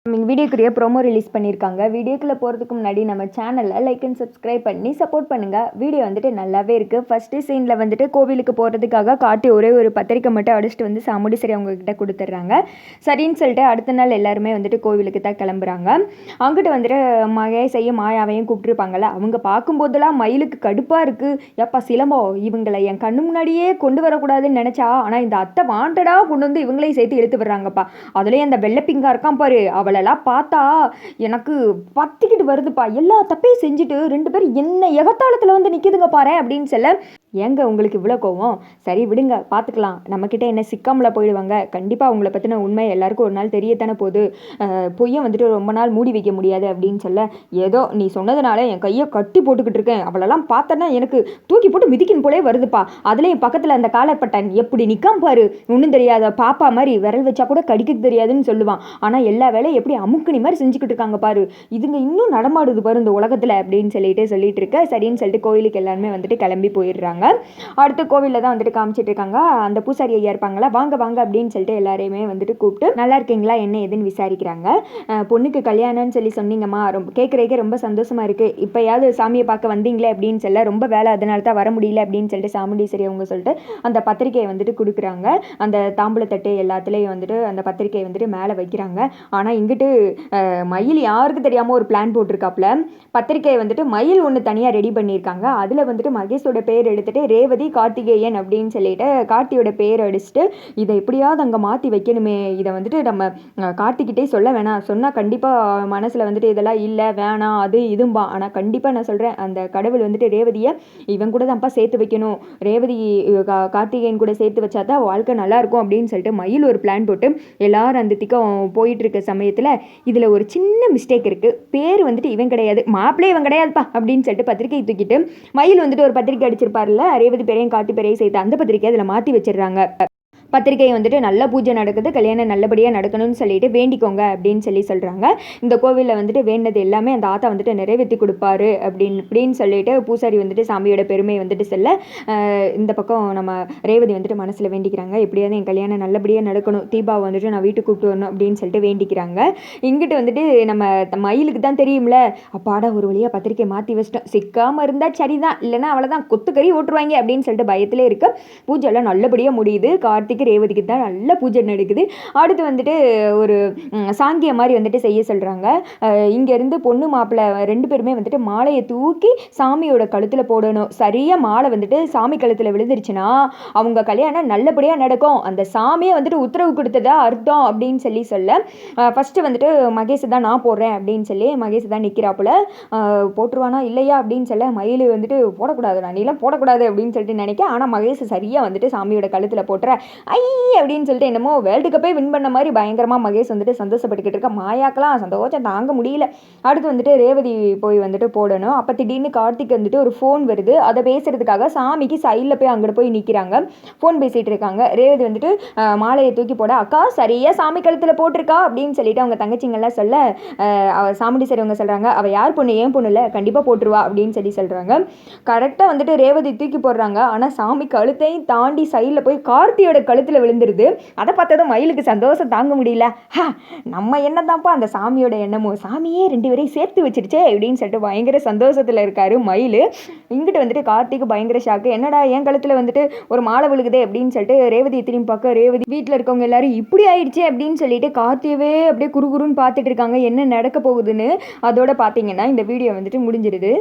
வீடியோக்குரிய promo release பண்ணியிருக்காங்க. வீடியோக்குள்ளே போகிறதுக்கு முன்னாடி நம்ம சேனலை லைக் அண்ட் சப்ஸ்கிரைப் பண்ணி சப்போர்ட் பண்ணுங்கள். வீடியோ வந்துட்டு நல்லாவே இருக்குது. ஃபஸ்ட்டு சீனில் வந்துட்டு கோவிலுக்கு போகிறதுக்காக காட்டி ஒரே ஒரு பத்திரிக்கை மட்டும் அடிச்சுட்டு வந்து சாமுண்டீஸ்வரி அவங்கக்கிட்ட கொடுத்துட்றாங்க. சரின்னு சொல்லிட்டு அடுத்த நாள் எல்லாருமே வந்துட்டு கோவிலுக்கு தான் கிளம்புறாங்க. அங்கிட்டு வந்துட்டு மகேஷையும் மாயாவையும் கூப்பிட்டுருப்பாங்கள்ல, அவங்க பார்க்கும்போதெல்லாம் மயிலுக்கு கடுப்பாக இருக்குது. எப்பா சிலம்போ, இவங்களை என் கண்ணு முன்னாடியே கொண்டு வரக்கூடாதுன்னு நினச்சா, ஆனால் இந்த அத்தை வாண்டடாக கொண்டு வந்து இவங்களையும் சேர்த்து இழுத்து விடுறாங்கப்பா. அதுலேயும் அந்த வெள்ளைப்பிங்கா இருக்கான் பாரு, அவளெல்லாம் பார்த்தா எனக்கு பத்திக்கிட்டு வருதுப்பா. எல்லா தப்பையும் செஞ்சுட்டு 2 பேரும் என்ன எகத்தாளத்தில் வந்து நிற்கிதுங்க பாரு அப்படின்னு சொல்ல, ஏங்க உங்களுக்கு இவ்வளோ கோவம்? சரி விடுங்க, பார்த்துக்கலாம். நம்மக்கிட்ட என்ன சிக்காமல போயிடுவாங்க. கண்டிப்பாக அவங்கள பற்றின உண்மை எல்லாருக்கும் ஒரு நாள் தெரியத்தானே போகுது. பொய்யை வந்துட்டு ரொம்ப நாள் மூடி வைக்க முடியாது அப்படின்னு சொல்ல, ஏதோ நீ சொன்னதுனால என் கையை கட்டி போட்டுக்கிட்டு இருக்கேன். அவளெல்லாம் பார்த்தோன்னா எனக்கு தூக்கி போட்டு மிதிக்கின்னு போலே வருதுப்பா. அதுலேயும் பக்கத்தில் அந்த காலப்பட்டன் எப்படி நிற்காம பாரு, ஒன்றும் தெரியாத பாப்பா மாதிரி விரல் வச்சா கூட கடிக்க தெரியாதுன்னு சொல்லுவான். ஆனால் எல்லா வேலையும் எப்படி அமுக்குனி மாதிரி செஞ்சுக்கிட்டு இருக்காங்க பாரு, இதுங்க இன்னும் நடமாடுது பாரு இந்த உலகத்தில் அப்படின்னு சொல்லிட்டு இருக்க. சரின்னு சொல்லிட்டு கோயிலுக்கு எல்லாருமே வந்துட்டு கிளம்பி போயிடுறாங்க. அடுத்த கோவிலில் தான் வந்துட்டு காமிச்சிட்டு இருக்காங்க. அந்த பூசாரி ஐயா இருப்பாங்களா, வாங்க வாங்க அப்படின்னு சொல்லிட்டு எல்லாரையுமே வந்துட்டு கூப்பிட்டு நல்லா இருக்கீங்களா என்ன ஏதுன்னு விசாரிக்கிறாங்க. பொண்ணுக்கு கல்யாணம்னு சொன்னீங்கம்மா, ரொம்ப கேட்குறதுக்கே ரொம்ப சந்தோஷமா இருக்கு. இப்போயாவது சாமியை பார்க்க வந்தீங்களே அப்படின்னு சொல்ல, ரொம்ப வேலை அதனால தான் வர முடியல அப்படின்னு சொல்லிட்டு சாமுண்டீஸ்வரி அவங்க சொல்லிட்டு அந்த பத்திரிக்கையை வந்துட்டு கொடுக்குறாங்க. அந்த தாம்பூலத்தட்டு எல்லாத்துலேயும் வந்துட்டு அந்த பத்திரிக்கையை வந்துட்டு மேலே வைக்கிறாங்க. ஆனால் இங்கிட்டு மயில் யாருக்கு தெரியாமல் ஒரு பிளான் போட்டிருக்காப்புல. பத்திரிக்கையை வந்துட்டு மயில் ஒன்று தனியாக ரெடி பண்ணியிருக்காங்க. அதில் வந்துட்டு மகேஷோட பேர் எடுத்துட்டு ரேவதி கார்த்திகேயன் அப்படின்னு சொல்லிட்டு கார்த்தியோட பேர் அடிச்சுட்டு, இதை எப்படியாவது அங்கே மாற்றி வைக்கணுமே, இதை வந்துட்டு நம்ம கார்த்திகிட்டே சொல்ல வேணாம், சொன்னால் கண்டிப்பாக மனசில் வந்துட்டு இதெல்லாம் இல்லை வேணாம் அது இதும்பா. ஆனால் கண்டிப்பாக நான் சொல்கிறேன், அந்த கடவுள் வந்துட்டு ரேவதியை இவன் கூட தான்ப்பா சேர்த்து வைக்கணும். ரேவதி கார்த்திகேயன் கூட சேர்த்து வச்சா தான் வாழ்க்கை நல்லாயிருக்கும் அப்படின்னு சொல்லிட்டு மயில் ஒரு பிளான் போட்டு எல்லாரும் அந்த திக்கம் போயிட்டு இருக்க சமயத்தில் இதில் ஒரு சின்ன மிஸ்டேக் இருக்குது. பேர் வந்துட்டு இவன் கிடையாது, மாப்பிள்ளை இவன் கிடையாதுப்பா அப்படின்னு சொல்லிட்டு பத்திரிக்கை தூக்கிட்டு மயில் வந்துட்டு ஒரு பத்திரிக்கை அடிச்சிருப்பார்ல, ரேவதி பேரையும் கார்த்தி பேரையும் சேர்த்து அந்த பத்திரிக்கை அதில் மாற்றி வச்சிடுறாங்க. பத்திரிகை வந்துட்டு நல்ல பூஜை நடக்குது, கல்யாணம் நல்லபடியாக நடக்கணும்னு சொல்லிட்டு வேண்டிக்கோங்க அப்படின்னு சொல்கிறாங்க. இந்த கோவிலில் வந்துட்டு வேண்டது எல்லாமே அந்த ஆத்தா வந்துட்டு நிறைவேற்றி கொடுப்பாரு அப்படின்னு சொல்லிட்டு பூசாரி வந்துட்டு சாமியோட பெருமை வந்துட்டு சொல்ல, இந்த பக்கம் நம்ம ரேவதி வந்துட்டு மனசில் வேண்டிக்கிறாங்க, எப்படியாவது என் கல்யாணம் நல்லபடியாக நடக்கணும், தீபாவை வந்துட்டு நான் வீட்டுக்கு கூப்பிட்டு வரணும் அப்படின்னு சொல்லிட்டு வேண்டிக்கிறாங்க. இங்கிட்டு வந்துட்டு நம்ம மயிலுக்கு தான் தெரியும்ல, அப்பாடா ஒரு வழியாக பத்திரிக்கை மாற்றி வச்சிட்டோம், சிக்காமல் இருந்தால் சரிதான், இல்லைன்னா அவ்வளோதான் கொத்துக்கறி ஓட்டுருவாங்க அப்படின்னு சொல்லிட்டு பயத்திலே இருக்க. பூஜைலாம் நல்லபடியாக முடியுது. கார்த்திக் ரேவதிக்கு தான் நல்ல பூஜை நடக்குது. அடுத்து வந்துட்டு ஒரு சாங்கிய மாதிரி வந்துட்டு செய்ய சொல்கிறாங்க. இங்கேருந்து பொண்ணு மாப்பிள்ளை 2 பேருமே வந்துட்டு மாலையை தூக்கி சாமியோட கழுத்தில் போடணும். சரியாக மாலை வந்துட்டு சாமி கழுத்தில் விழுந்துருச்சுன்னா அவங்க கல்யாணம் நல்லபடியாக நடக்கும், அந்த சாமியை வந்துட்டு உத்தரவு கொடுத்ததா அர்த்தம் அப்படின்னு சொல்ல, ஃபஸ்ட்டு வந்துட்டு மகேஷ் தான் நான் போடுறேன் அப்படின்னு சொல்லி மகேஷ் தான் நிற்கிறாப்புல. போட்டுருவானா இல்லையா அப்படின்னு சொல்ல, மயில் வந்துட்டு போடக்கூடாது, நான் நீலாம் போடக்கூடாது அப்படின்னு சொல்லிட்டு நினைக்க, ஆனால் மகேஷ் சரியாக வந்துட்டு சாமியோட கழுத்தில் போட்டுற ஐ அப்படின்னு சொல்லிட்டு என்னமோ வேர்ல்டு கப்பே வின் பண்ண மாதிரி பயங்கரமாக மகேஷ் வந்துட்டு சந்தோஷப்பட்டுக்கிட்டு இருக்க. மாயாக்கெல்லாம் சந்தோஷம் தாங்க முடியல. அடுத்து வந்துட்டு ரேவதி போய் வந்துட்டு போடணும். அப்போ திடீர்னு கார்த்திக் வந்துட்டு ஒரு ஃபோன் வருது, அதை பேசுறதுக்காக சாமிக்கு சைடில் போய் அங்கிட்டு போய் நிற்கிறாங்க. ஃபோன் பேசிகிட்டு இருக்காங்க. ரேவதி வந்துட்டு மாலையை தூக்கி போட, அக்கா சரியாக சாமி கழுத்தில் போட்டிருக்கா அப்படின்னு சொல்லிட்டு அவங்க தங்கச்சிங்கெல்லாம் சொல்ல, சாமுண்டீஸ்வரி அவங்க சொல்கிறாங்க, அவள் யார் பொண்ணு ஏன் பொண்ணு இல்லை, கண்டிப்பாக போட்டுருவா அப்படின்னு சொல்கிறாங்க. கரெக்டாக வந்துட்டு ரேவதி தூக்கி போடுறாங்க. ஆனால் சாமி கழுத்தையும் தாண்டி சைடில் போய் கார்த்தியோட கழுத்தில் விழுந்துருது. அதை பார்த்ததும் மயிலுக்கு சந்தோஷம் தாங்க முடியல. நம்ம என்னதான்ப்பா அந்த சாமியோட எண்ணமும், சாமியே 2 பேரையும் சேர்த்து வச்சிருச்சே அப்படின்னு சொல்லிட்டு பயங்கர சந்தோஷத்தில் இருக்காரு மயில். இங்கிட்டு வந்துட்டு கார்த்திக்கு பயங்கர ஷாக்கு, என்னடா என் கழுத்தில் வந்துட்டு ஒரு மாலை விழுகுதே அப்படின்னு சொல்லிட்டு ரேவதி திரும்பி பார்க்க, ரேவதி வீட்டில் இருக்கவங்க எல்லாரும் இப்படி ஆயிடுச்சே அப்படின்னு சொல்லிட்டு கார்த்தியவே அப்படியே குறுகுறுன்னு பார்த்துட்டு இருக்காங்க என்ன நடக்க போகுதுன்னு. அதோட பார்த்தீங்கன்னா இந்த வீடியோ வந்துட்டு முடிஞ்சிருது.